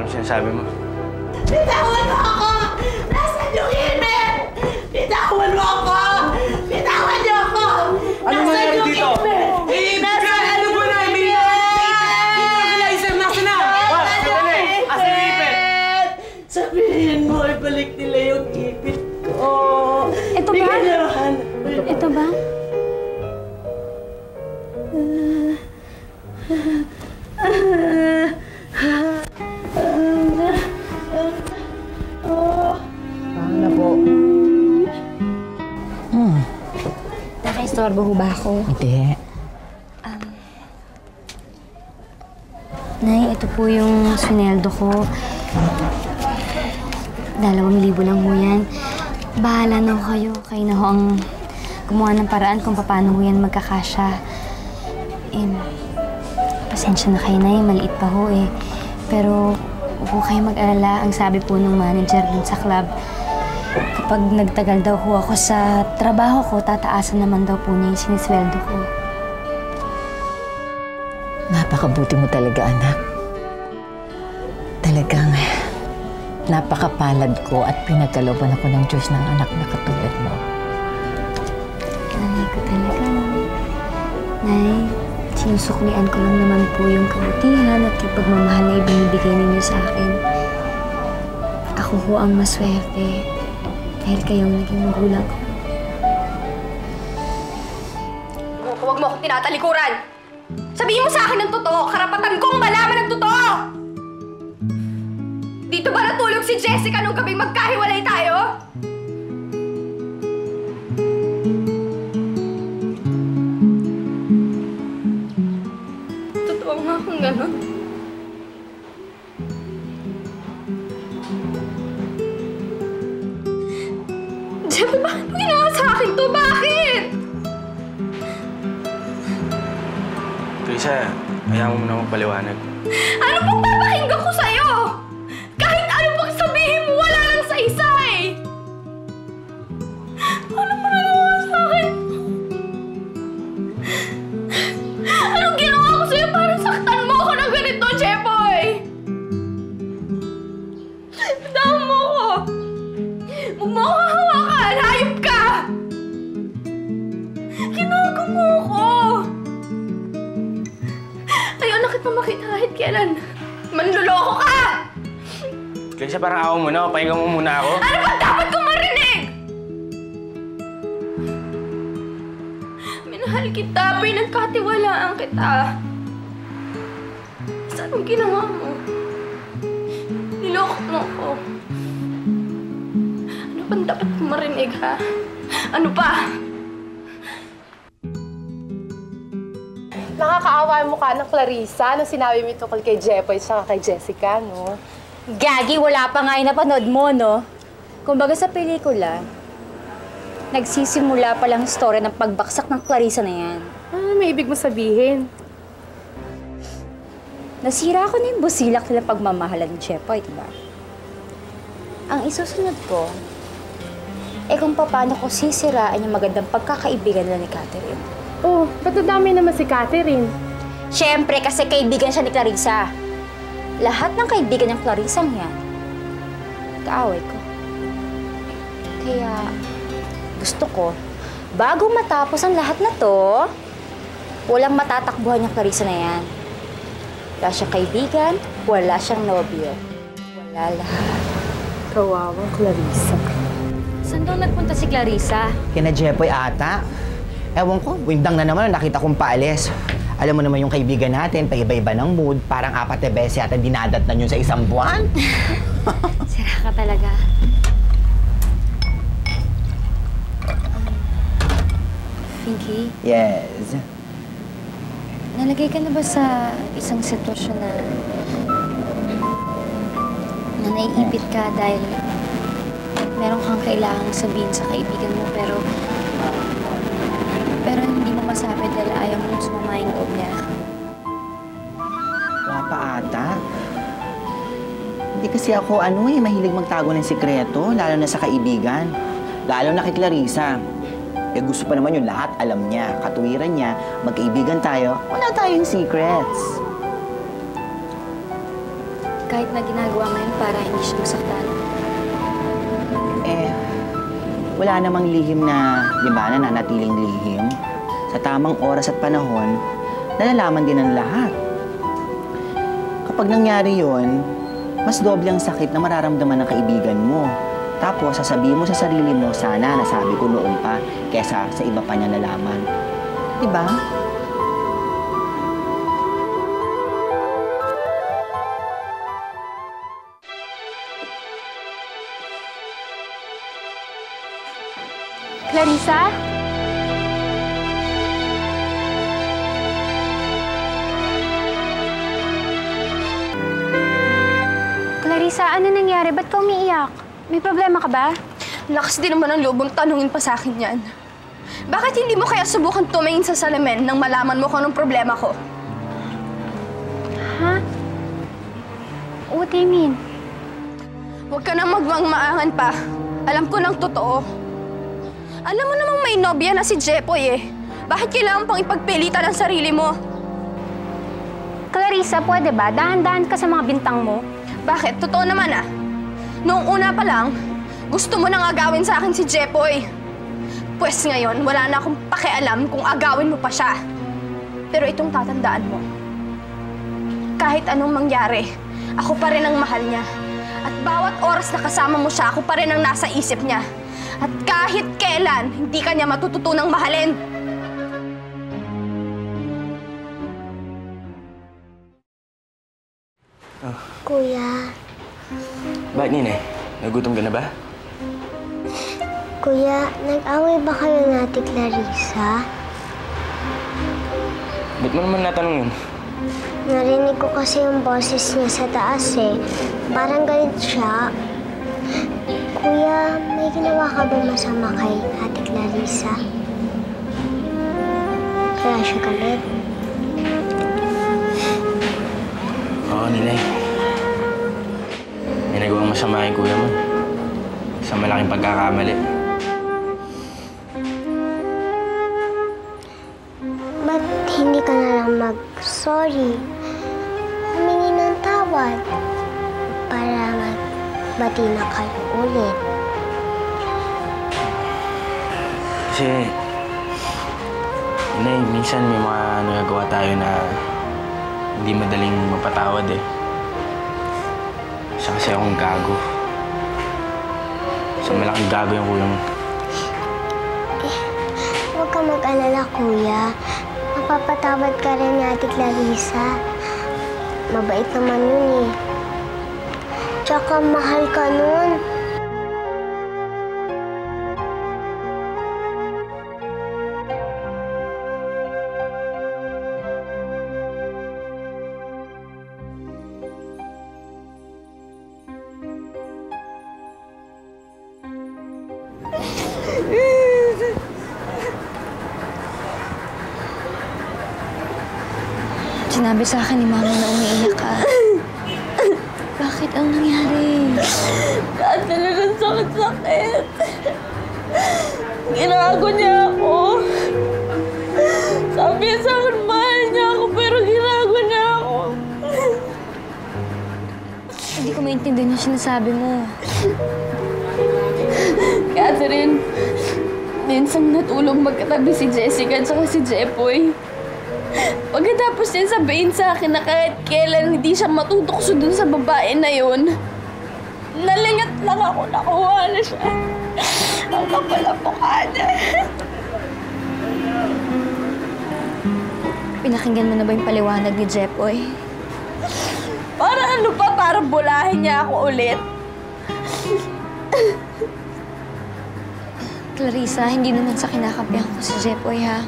sinasabi mo? Bitawan mo ako! Nasaan yung email? Bitawan mo ako! Bitawan niyo ako! Ano nangyari dito? Nasaan ano po na? Nasaan na? What? Sandali! Asan yung ipit? Sabihin mo, ibalik nila yung ipit ko. Ito ba? Ito ba? Paano po? Naka-istorbo ho ba ako? Hindi. Nay, ito po yung swineldo ko. 2,000 lang ho yan. Bahala na ho kayo. Kayo na ho ang gumawa ng paraan kung paano ho yan magkakasya. Pasensya na kayo, Nay. Maliit pa ho eh. Pero huwag ho kayo mag-alala. Ang sabi po ng manager dun sa club, kapag nagtagal daw ho ako sa trabaho ko, tataasan naman daw po niya yung sinisweldo ko. Napakabuti mo talaga, anak. Talagang napakapalad ko at pinagkalooban ako ng Diyos ng anak na katulad mo. Nanay ko talaga. Nay, sinusuklian ko lang naman po yung kabutihan at yung pagmamahal na ibinibigay ninyo sa akin. Ako ho ang maswerte dahil kayong naging magulang ko. Huwag mo akong tinatalikuran! Sabihin mo sa akin ng totoo, karapatan kong malaman ng totoo! Dito ba natulog si Jessica nung gabing magkahiwalay tayo? Totoo nga kung gano'n. Jeff, bakit mo ginawa sa akin to? Bakit? Teresa, ayaw mo na magpaliwanag. Ano pong papakinggan ko sa'yo? Kahit ano pang sabihin mo, wala lang sa isa eh! Ano mo nagawa sa akin? Anong ginawa ko sa'yo para saktan mo ako ng ganito, Jeboy? Bitawan mo ko! Huwag mo ako hawakan! Hayop ka! Ginago mo ko! Ayaw na kita makita kahit kailan. Manluloko ka! Teresa, parang ayaw mo na. Pahinga mo muna ako. Ano ba dapat kong marinig? Minahal kita, pinagkatiwalaan kita. Saan ang ginawa mo? Niloko mo ako. Ano ba dapat kong marinig, ha? Ano pa? Nakakaawa yung mukha ng Clarissa nung sinabi mo tungkol kay Jepoy at kay Jessica, no? Gagi, wala pa nga yung napanood mo, no? Kumbaga sa pelikula, nagsisimula pa lang story ng pagbaksak ng Clarissa na yan. Ano may ibig mo sabihin? Nasira ko na yung busilak nila pagmamahalan ni Jepoy, diba? Ang isusunod ko, kung paano ko sisiraan yung magandang pagkakaibigan nila ni Catherine. Oh, ba't nadamay naman si Catherine? Siyempre, kasi kaibigan siya ni Clarissa. Lahat ng kaibigan ng Clarissa yan, kaaway ko. Kaya, gusto ko, bago matapos ang lahat na to, walang matatakbuhan yung Clarissa na yan. Wala siyang kaibigan, wala siyang nobyo. Wala lahat. Kawawang Clarissa. Saan daw nagpunta si Clarissa? Kina Jepoy ata. Ewan ko, windang na naman, nakita kong paalis. Alam mo naman yung kaibigan natin, paiba-iba ng mood. Parang 4 beses yata dinadatnan yun sa isang buwan. Sira ka talaga. Pinky? Yes. Nalagay ka na ba sa isang sitwasyon na naiipit ka dahil meron kang kailangang sabihin sa kaibigan mo pero hindi mo masabi dahil ayaw mo sumama yung loob niya? Wala pa ata. Hindi kasi ako mahilig magtago ng sikreto, lalo na sa kaibigan. Lalo na kay Clarissa. Gusto pa naman yung lahat alam niya, katuwiran niya, magkaibigan tayo, wala tayong secrets. Kahit na ginagawa mo yun para hindi siya masaktan. Wala namang lihim na, di ba, nananatiling lihim. Sa tamang oras at panahon, nalalaman din ng lahat. Kapag nangyari yon, mas doble ang sakit na mararamdaman ng kaibigan mo. Tapos, sasabihin mo sa sarili mo, sana nasabi ko noon pa, kesa sa iba pa niya nalaman. Di ba? Clarissa? Clarissa, ano nangyari? Ba't ka umiiyak? May problema ka ba? Lakas din naman ang loob mong tanungin pa sa akin yan. Bakit hindi mo kaya subukan tumingin sa salamin nang malaman mo kung anong problema ko? Ha? What do you mean? Huwag ka nang magmangmaangan pa. Alam ko ng totoo. Alam mo namang may nobya na si Jepoy eh. Bakit kailangan pang ipagpilitan ang sarili mo? Clarissa, pwede ba? Dahan-dahan ka sa mga bintang mo. Bakit? Totoo naman ah. Noong una pa lang, gusto mo nang agawin sa akin si Jepoy. Pwes ngayon, wala na akong pakialam kung agawin mo pa siya. Pero itong tatandaan mo, kahit anong mangyari, ako pa rin ang mahal niya. At bawat oras na kasama mo siya, ako pa rin ang nasa isip niya. At kahit kailan, hindi ka niya matututunang mahalin. Kuya, Bakit, Ninay? Nagutom ka na ba? Kuya, nag-away ba kayo ni Ate Clarissa? Ba't mo naman natanong yun? Narinig ko kasi yung boses niya sa taas eh. Parang galit siya. Kuya, may ginawa ka ba masama kay Ate Clarissa? Kaya siya galit? Oo, Ninay. May nagawang masama kay kuya mo. Sa malaking pagkakamali. Ba't hindi ka na lang mag-sorry? Humingi ng tawad para magbati na kayo ulit. Kasi, Ninay, minsan may mga nagagawa tayo na hindi madaling mapatawad eh. Isa kasi akong gago. Sa malaking gago yung kuya mo. Huwag ka mag-alala, Kuya. Mapapatawad ka rin ni Ate Clarissa. Mabait naman yun eh. Tsaka mahal ka nun. Sinabi sa akin ni Mama na umiiyak ka. Bakit? Ang nangyari? Dahil talagang sakit-sakit. Ginago niya ako. Sabi niya sa akin, mahal niya ako, pero ginago niya ako. Hindi ko maintindihan yung sinasabi mo. Catherine, minsan natulog magkatabi si Jessica at saka si Jepoy. Pagkatapos niya sabihin sa akin na kahit kailan hindi siya matutokso dun sa babae na yun, nalingat lang ako, nakuha na siya. Ang kapal ang mukha niya. Pinakinggan mo na ba yung paliwanag ni Jepoy? Para ano pa? Para bulahin niya ako ulit? Clarissa, hindi naman sa kinakampihan ko si Jepoy, ha?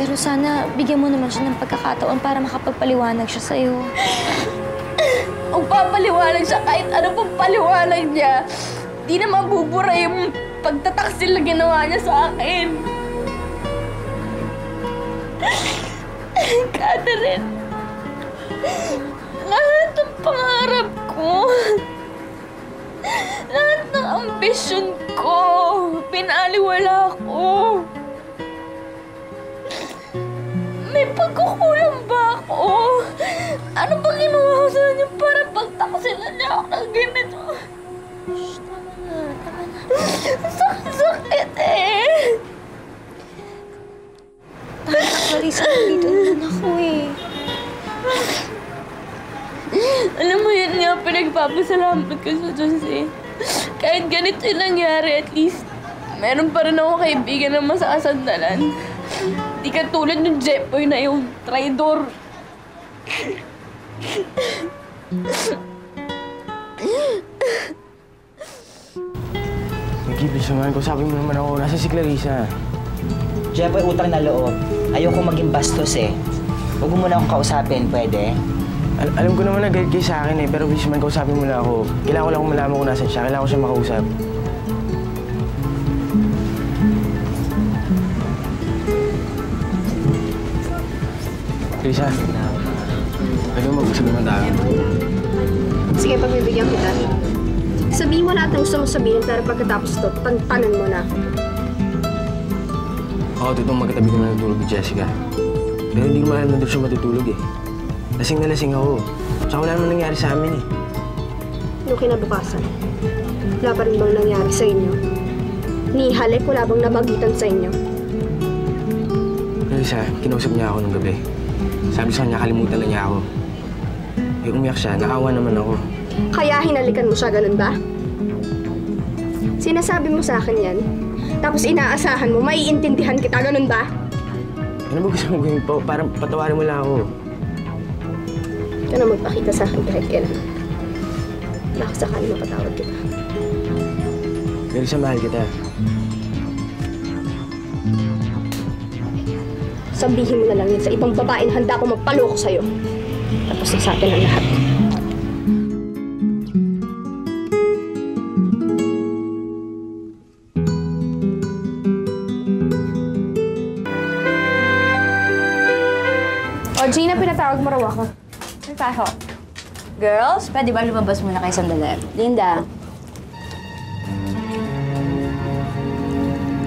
Pero sana bigyan mo naman siya ng pagkakataon para makapagpaliwanag siya sa'yo. Kung papaliwanag siya, kahit ano pang paliwanag niya, di na mabubura yung pagtataksil na ginawa niya sa akin. Catherine, lahat ng pangarap ko, lahat ng ambisyon ko, pinaliwala ko. May pagkukulang ba ako? Ano ba ginawa ko sa kanya para pagtaksilan niya ako ng ganito? Tama na. Sakit eh! Clarissa, nandito naman ako eh. Alam mo yun nga, pinagpapasalamat ko sa Diyos eh. Kahit ganito yung nangyari, at least meron pa rin ako kaibigan na masasandalan. Di ka tulad ng Jepoy na yung traidor. Sige, please naman. Kausapin mo naman ako. Nasa si Clarissa. Jepoy, utang na loob. Ayoko maging bastos eh. Huwag mo muna akong kausapin, pwede? Alam ko naman na galit kayo sa akin eh. Pero please naman, kausapin mo na ako. Kailangan ko lang malaman kung nasan siya. Kailangan ko siya makausap. Clarissa, pwede mo mag-usap naman tayo. Sige, pagbibigyan kita. Sabihin mo lahat ng gusto mong sabihin, pero pagkatapos ito, tantanan mo na. Ako, totoong magkatabi ko na natulog ni Jessica. Pero hindi ko maalam na doon siya matutulog eh. Lasing na lasing ako. Tsaka wala naman nangyari sa amin eh. Nung kinabukasan, wala pa rin bang nangyari sa inyo? Ni Halik, wala bang nabagitan sa inyo? Clarissa, kinausap niya ako nung gabi. Sabi sa kanya, kalimutan na niya ako. Eh, umiyak siya. Naawa naman ako. Kaya hinalikan mo siya, ganun ba? Sinasabi mo sa akin yan, tapos inaasahan mo, maiintindihan kita, ganun ba? Ano ba gusto mo gawin po? Parang patawarin mo lang ako. Ikaw na magpakita sa akin kahit kailan. Wala ko sakali mapatawad kita. Clarissa, mahal kita. Sabihin mo na lang yun sa ibang babae na handa ko magpaloko sa'yo. Tapos na sa atin ang lahat. O, Gina, pinatawag mo raw ako. May paho. Girls, pwede ba lumabas muna kayo sandali? Linda.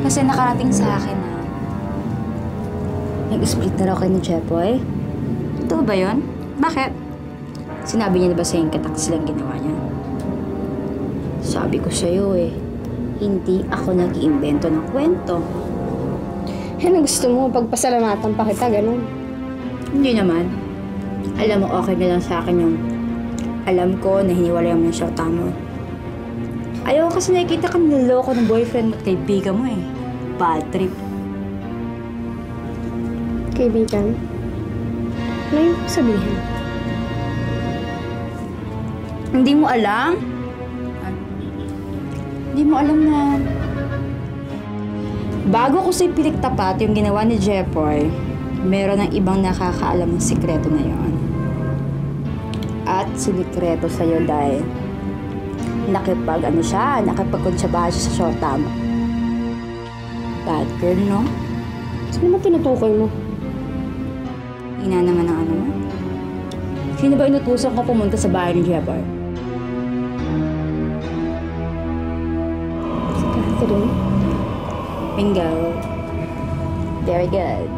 Kasi nakarating sa akin na nag-split na raw kayo ni Jepoy. Totoo ba yun? Bakit? Sinabi niya na ba sa'yo yung kataksilang ginawa niya? Sabi ko sa'yo eh, hindi ako nag-iimbento ng kwento. Yan ang gusto mo, pagpasalamatan pa kita, ganun. Hindi naman. Alam mo, okay na lang sa akin yung alam ko na hiniwalayan mo yung shota mo. Ayaw kasi nakikita ka niloloko ng boyfriend mo at kaibigan mo eh. Bad trip. Kaibigan, ano yung sabihin? Hindi mo alam? Hindi mo alam na bago ko sa'yo piliktapat yung ginawa ni Jepoy, meron ng ibang nakakaalam ng sikreto na yon. At sinikreto sa'yo dahil nakipagkontsaba siya sa shota mo. Bad girl, no? Sino naman tinutukoy mo? Ina naman ang ano mo. Sino ba inutusan ko pumunta sa bahay ni Jepoy? Si Catherine. Bingo. Very good.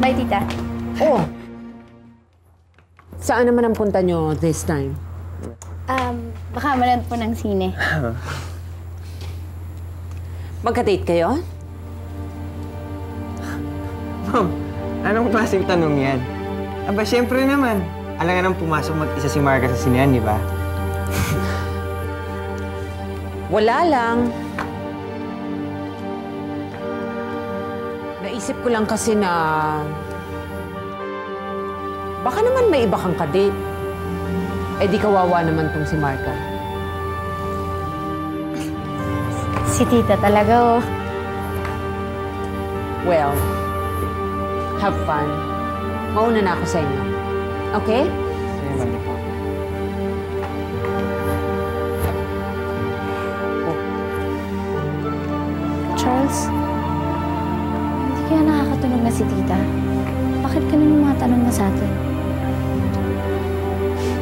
Bye, tita. Oh! Saan naman ang punta nyo this time? Baka manood po ng sine. Magka-date kayo? Ma'am, anong klaseng tanong yan? Aba, syempre naman. Alam nga nang pumasok mag-isa si Marga sa sinehan, di ba? Wala lang. Naisip ko lang kasi na baka naman may iba kang ka-date. Eh di kawawa naman tong si Marga. Si tita talaga, oh. Well, have fun. Mauna na ako sa inyo. Okay? Sige, mali po. Charles, hindi kaya nakakatunog na si tita? Bakit ganun yung mga tanong na sa atin?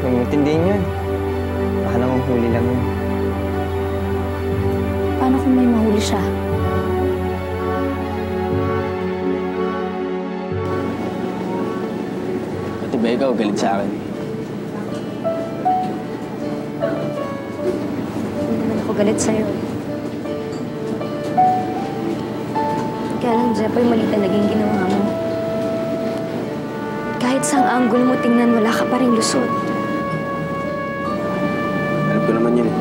Huwag mo tindihin yun. Baka namang huli lang yun. Paano kung may mahuli siya? ba ikaw galit sa akin? Hindi naman ako galit sa'yo. Kaya lang, Jepoy, mali talaga yung ginawa mo. Kahit saang angle mo tingnan, wala ka pa rin lusot. Alam ko naman yun eh.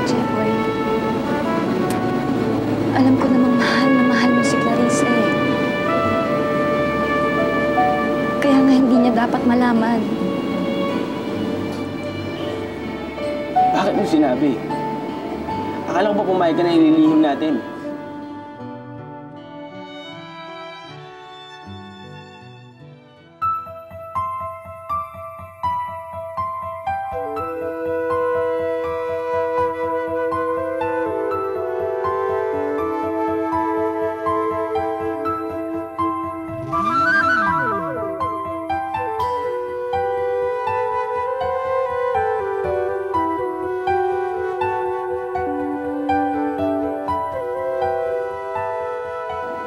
Jepoy, alam ko namang mahal na mahal mo si Clarissa eh. Kaya nga hindi niya dapat malaman. Bakit mo sinabi? Akala ko ba pumayag ka na ililihim natin?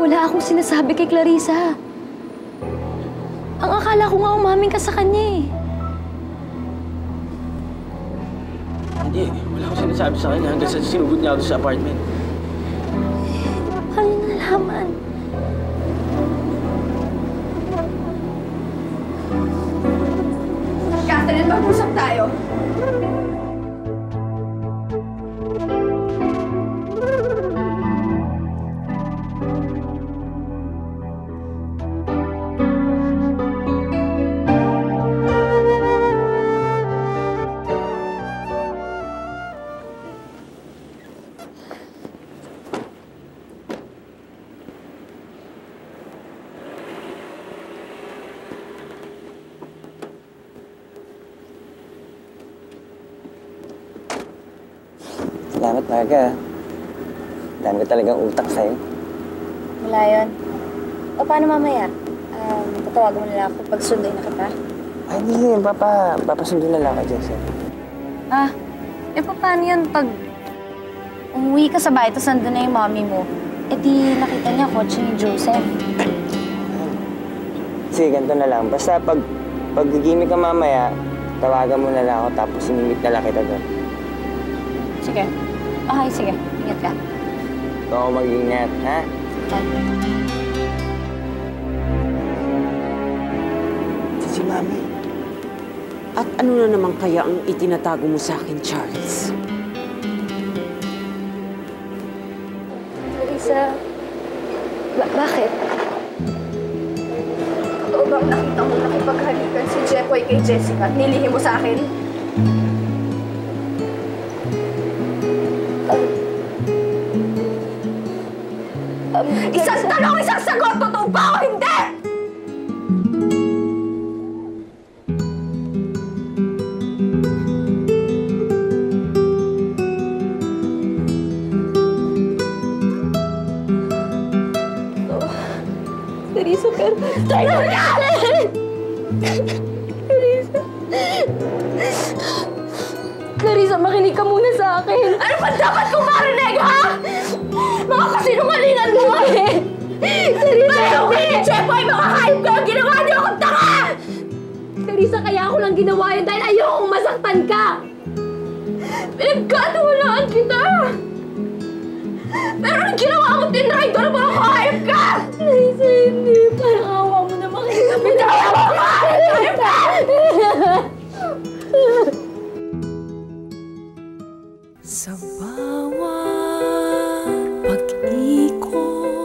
Wala akong sinasabi kay Clarissa. Ang akala ko nga umamin ka sa kanya eh. Hindi, wala akong sinasabi sa kanya hanggang sa sinugod niya ako sa apartment. Paano niya nalaman? Catherine, mag-usap tayo. Salamat, Marga. Dami ko talagang utak sa'yo. Wala yun. O paano mamaya? Tatawagan mo nila ako pag sunday na kita? Ay, hindi yun. Papasundo na lang kay Jesse. Paano yun pag umuwi ka sa bahay tapos nandun na yung mommy mo? Eh di nakita niya kotse ni Joseph. Sige, ganito na lang. Basta pag gigimik ka mamaya, tawagan mo na lang ako tapos sinimit na lang kita doon. Sige. Okay, sige. Ingat ka. Ikaw ako mag-ingat, ha? Si Mami. At ano na naman kaya ang itinatago mo sa akin, Charles? Clarissa, bakit? Totoo bang nakita mo nakipaghalikan si Jepoy kay Jessica at nilihim mo sa akin? Isang tanong, isang sagot! Totoo ba o hindi? Clarissa, pero... Clarissa, makinig ka muna sa akin. Ano ba dapat kong marinig, ha? Mga kasinungalingan mo! Clarissa, Ayaw ni Jepoy! Mga hayop ka! Ginawa niyo akong tanga! Clarissa, kaya ako lang ginawa yun dahil ayokong masaktan ka. Pinagkatiwalaan kita.